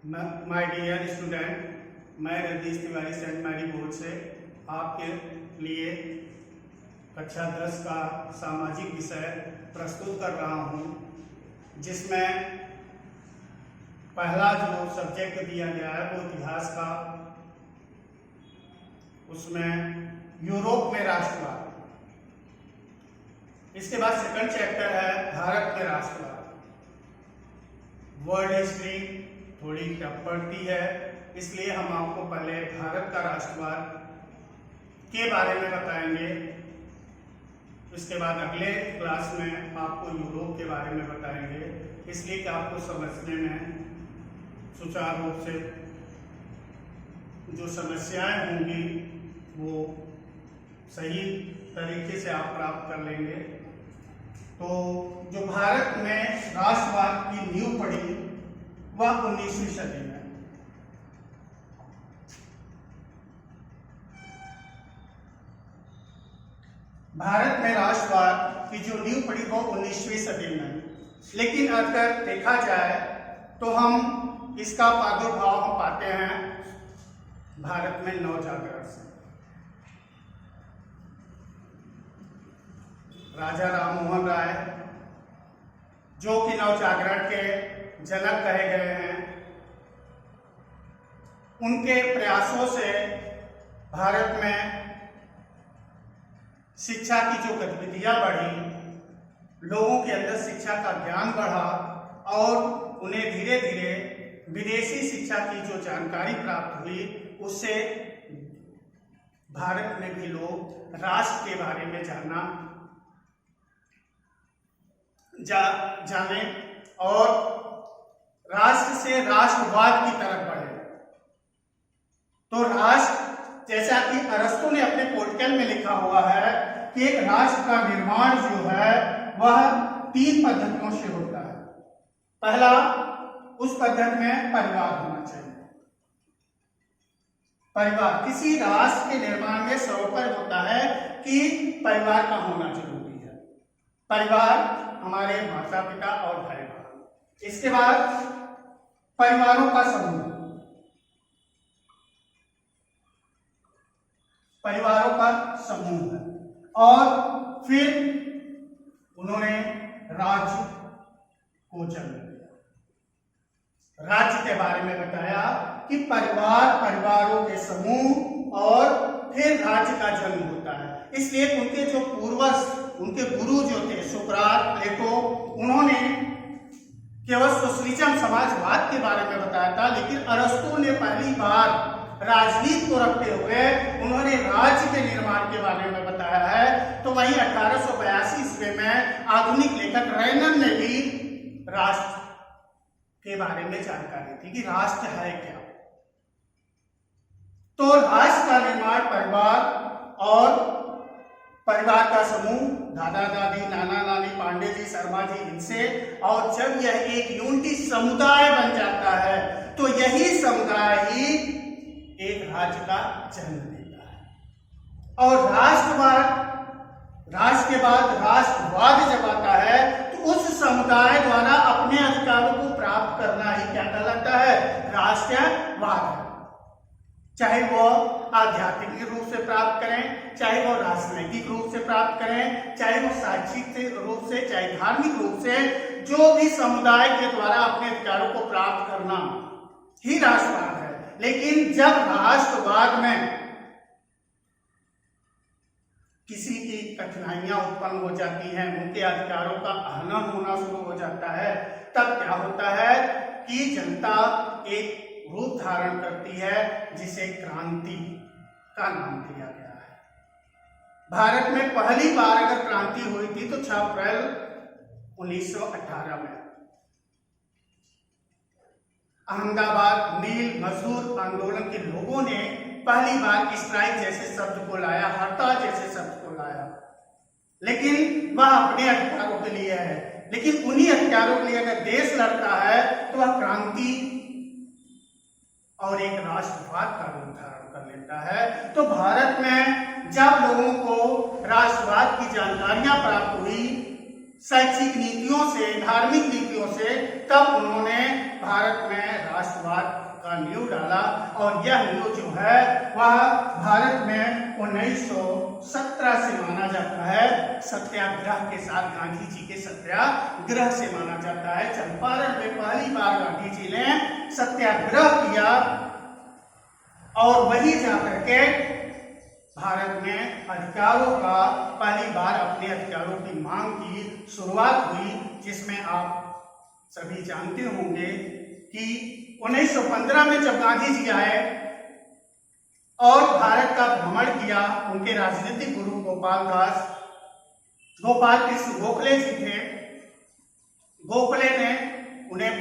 My dear student, मैं Rajneesh Tiwari Saint Mary board से आपके लिए कक्षा 10 का सामाजिक विषय प्रस्तुत कर रहा हूं, जिसमें पहला जो सब्जेक्ट दिया गया है वो इतिहास का। उसमें यूरोप में राष्ट्रवाद। इसके बाद सेकंड चैप्टर है भारत में राष्ट्रवाद। वर्ल्ड हिस्ट्री थोड़ी टफ पड़ती है, इसलिए हम आपको पहले भारत का राष्ट्रवाद के बारे में बताएंगे। इसके बाद अगले क्लास में आपको यूरोप के बारे में बताएंगे, इसलिए कि आपको समझने में सुचारू रूप से जो समस्याएं होंगी वो सही तरीके से आप प्राप्त कर लेंगे। तो जो भारत में राष्ट्रवाद की नींव पड़ी वह 19वीं सदी में। भारत में राष्ट्रवाद की जो नींव पड़ी वो 19वीं सदी में, लेकिन अगर देखा जाए तो हम इसका प्रादुर्भाव हम पाते हैं भारत में नवजागरण से। राजा राममोहन राय, जो कि नवजागरण के जनक कहे गए हैं, उनके प्रयासों से भारत में शिक्षा की जो गतिविधियां बढ़ी, लोगों के अंदर शिक्षा का ज्ञान बढ़ा और उन्हें धीरे धीरे विदेशी शिक्षा की जो जानकारी प्राप्त हुई, उससे भारत में भी लोग राष्ट्र के बारे में जाने और राष्ट्र से राष्ट्रवाद की तरफ बढ़े। तो राष्ट्र, जैसा कि अरस्तु ने अपने पोलिटिकल में लिखा हुआ है कि एक राष्ट्र का निर्माण जो है वह 3 पद्धतियों से होता है। पहला, उस पद्धति में परिवार होना चाहिए। परिवार किसी राष्ट्र के निर्माण में सर्वोपरि होता है कि परिवार का होना जरूरी है। परिवार हमारे माता पिता और भाई बहन। इसके बाद परिवारों का समूह, परिवारों का समूह है। और फिर उन्होंने राज्य को जन्म दिया। राज्य के बारे में बताया कि परिवारों के समूह और फिर राज्य का जन्म होता है। इसलिए उनके जो पूर्वज, उनके गुरु जो थे सुकरात, प्लेटो, उन्होंने केवल सोशलिज्म समाजवाद के बारे में बताया था, लेकिन अरस्तु ने पहली बार राजनीति को रखते हुए उन्होंने राज्य के निर्माण के बारे में बताया है। तो वहीं 1882 ईस्वी में आधुनिक लेखक रेनन ने भी राष्ट्र के बारे में जानकारी दी कि राष्ट्र है क्या। तो राष्ट्र का निर्माण परिवार और परिवार का समूह, दादा दादी, नाना नानी, पांडे जी, शर्मा जी, इनसे, और जब यह एक यूनिटी समुदाय बन जाता है तो यही समुदाय ही एक राज्य का जन्म देता है। और राष्ट्र के बाद राष्ट्रवाद जब आता है तो उस समुदाय द्वारा अपने अधिकारों को प्राप्त करना ही क्या कहलाता है? राष्ट्रवाद है। चाहे वो आध्यात्मिक रूप से प्राप्त करें, चाहे वो राजनैतिक रूप से प्राप्त करें, चाहे वो शैक्षिक रूप से, चाहे धार्मिक रूप से, जो भी समुदाय के द्वारा अपने अधिकारों को प्राप्त करना ही राष्ट्रवाद है। लेकिन जब राष्ट्रवाद में किसी की कठिनाइयां उत्पन्न हो जाती हैं, उनके अधिकारों का हनन होना शुरू हो जाता है, तब क्या होता है कि जनता एक रूप धारण करती है जिसे क्रांति का नाम दिया गया है। भारत में पहली बार अगर क्रांति हुई थी तो 6 अप्रैल 1918 में अहमदाबाद नील मजदूर आंदोलन के लोगों ने पहली बार स्ट्राइक जैसे शब्द को लाया, हड़ताल जैसे शब्द को लाया। लेकिन वह अपने अधिकारों के लिए है, लेकिन उन्हीं अधिकारों के लिए अगर देश लड़ता है तो वह क्रांति और एक राष्ट्रवाद का रूप धारण कर लेता है। तो भारत में जब लोगों को राष्ट्रवाद की जानकारियां प्राप्त हुई, शैक्षिक नीतियों से, धार्मिक नीतियों से, तब उन्होंने भारत में राष्ट्रवाद राष्ट्रवाद का नींव डाला और यह नींव जो है वह भारत में 1917 से माना जाता है। सत्याग्रह के साथ, गांधी जी के सत्याग्रह से माना जाता है। चंपारण में पहली बार गांधी जी ने सत्याग्रह किया और वही जाकर के भारत में अधिकारों का पहली बार अपने अधिकारों की मांग की शुरुआत हुई, जिसमें आप सभी जानते होंगे कि 1915 में जब गांधी जी आए और भारत का भ्रमण किया, उनके राजनीतिक गुरु गोपाल कृष्ण गोखले जी थे। गोखले ने उन्हें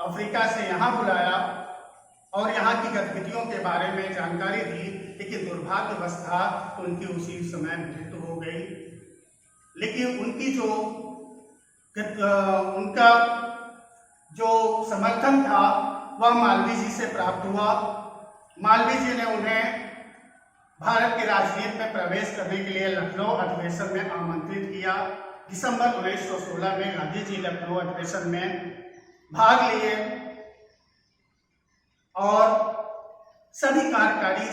अफ्रीका से यहाँ बुलाया और यहाँ की गतिविधियों के बारे में जानकारी दी, लेकिन दुर्भाग्यवश था उनकी उसी समय मृत्यु हो गई। लेकिन उनका जो समर्थन था वह मालवीय जी से प्राप्त हुआ। मालवीय जी ने उन्हें भारत की राजनीति में प्रवेश करने के लिए लखनऊ अधिवेशन में आमंत्रित किया। दिसंबर 1916 में गांधी जी लखनऊ अधिवेशन में भाग लिए और सभी कार्यकारी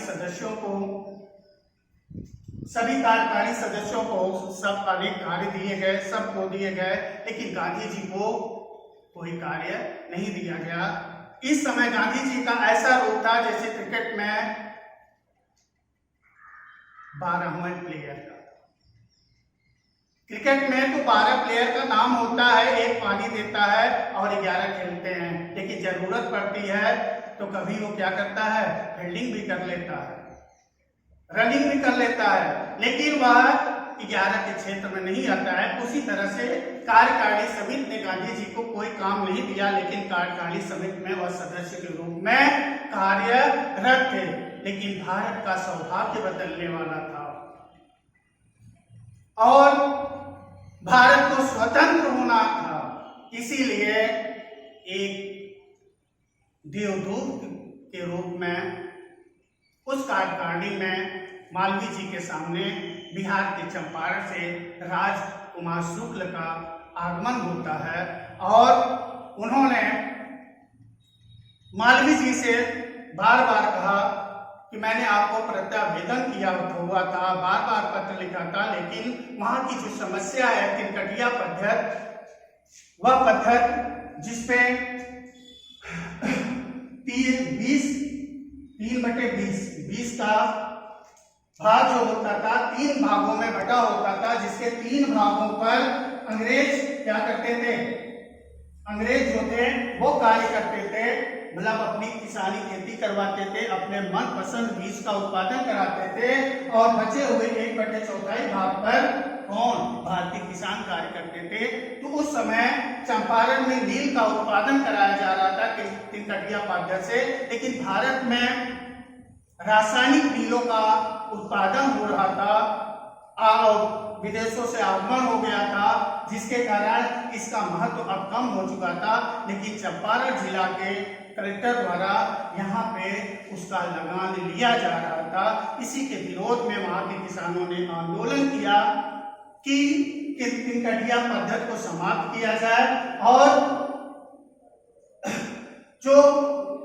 सदस्यों को सब अनेक कार्य दिए गए, सबको दिए गए, लेकिन गांधी जी को कोई कार्य नहीं दिया गया। इस समय गांधी जी का ऐसा रूप था जैसे क्रिकेट में 12वें प्लेयर का। क्रिकेट में तो 12 प्लेयर का नाम होता है, एक पानी देता है और 11 खेलते हैं, लेकिन जरूरत पड़ती है तो कभी वो क्या करता है, फील्डिंग भी कर लेता है, रनिंग भी कर लेता है, लेकिन वह 11 के क्षेत्र में नहीं आता है। उसी तरह से कार्यकारिणी समिति ने गांधी जी को कोई काम नहीं दिया, लेकिन कार्यकारिणी समिति में वह सदस्य के रूप में कार्यरत थे। लेकिन भारत का सौभाग्य बदलने वाला था और भारत को स्वतंत्र होना था, इसीलिए एक देवदूत के रूप में उस कार्यकारिणी में मालवीय जी के सामने बिहार के चंपारण से राजकुमार शुक्ल का आगमन होता है और उन्होंने मालवीय जी से बार बार कहा कि मैंने आपको प्रत्यावेदन किया हुआ था, बार बार पत्र लिखा था, लेकिन वहां की जो समस्या है तिनकटिया पद्धत, वह पद्धत जिसपे 3/20 का भाग जो होता था 3 भागों में बटा होता था, जिसके 3 भागों पर अंग्रेज क्या करते थे, अंग्रेज जो थे वो कार्य करते थे, मतलब अपनी किसानी खेती करवाते थे, अपने मनपसंद बीज का उत्पादन कराते थे और बचे हुए 1/4 भाग पर कौन, भारतीय किसान कार्य करते थे। तो उस समय चंपारण में नील का उत्पादन कराया जा रहा था तिनकटिया पद्धति से, लेकिन भारत में रासायनिक नीलों का उत्पादन हो रहा था और विदेशों से आगमन हो गया था, जिसके कारण इसका महत्व अब कम हो चुका था। लेकिन चंपारण जिला के कलेक्टर द्वारा यहाँ पे उसका लगान लिया जा रहा था। इसी के विरोध में वहां के किसानों ने आंदोलन किया कि तिनकटिया पद्धति को समाप्त किया जाए और जो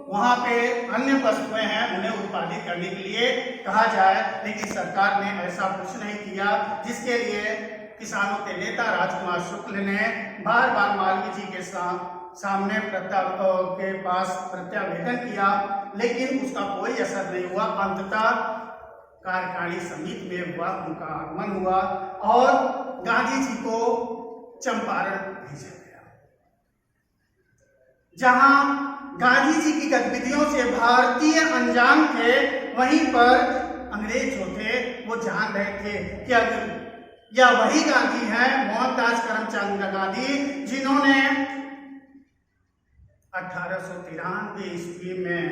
वहां पे अन्य वस्तुएं हैं उन्हें उत्पादित करने के लिए कहा जाए, लेकिन सरकार ने ऐसा कुछ नहीं किया, जिसके लिए किसानों के नेता राजकुमार शुक्ल ने बार बार मालवीय जी के सामने के पास प्रत्यावेदन किया, लेकिन उसका कोई असर नहीं हुआ। अंततः कार्यकारिणी समिति में उनका आगमन हुआ और गांधी जी को चंपारण भेजा गया, जहां गांधी जी की गतिविधियों से भारतीय अनजान थे। वहीं पर अंग्रेज जो थे वो जान रहे थे कि अगर या वही गांधी हैं, मोहनदास करमचंद गांधी, जिन्होंने 1893 ईस्वी में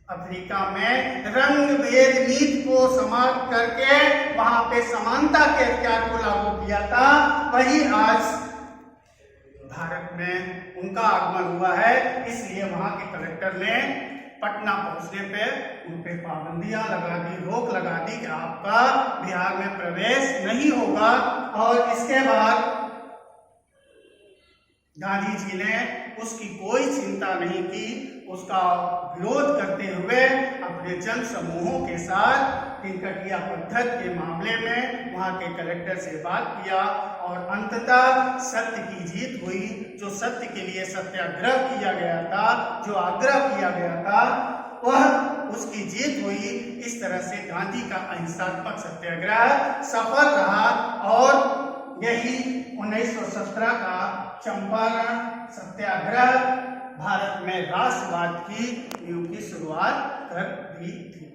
अफ्रीका में रंग भेद नीति को समाप्त करके वहां पे समानता के अधिकार को लागू किया था। वही आज भारत में उनका आगमन हुआ है, इसलिए वहां के कलेक्टर ने पटना पहुंचने पे उन पे पाबंदियां लगा दी, रोक लगा दी कि आपका बिहार में प्रवेश नहीं होगा। और इसके बाद गांधी जी ने उसकी कोई चिंता नहीं की, उसका विरोध करते हुए अपने जन समूहों के साथ तिनकटिया पत्थर के मामले में वहां के कलेक्टर से बात किया और अंततः सत्य की जीत हुई। जो सत्य के लिए सत्याग्रह किया गया था, जो आग्रह किया गया था, वह उसकी जीत हुई। इस तरह से गांधी का अहिंसात्मक सत्याग्रह सफल रहा और यही 1917 का चंपारण सत्याग्रह भारत में राष्ट्रवाद की नींव की शुरुआत कर दी थी।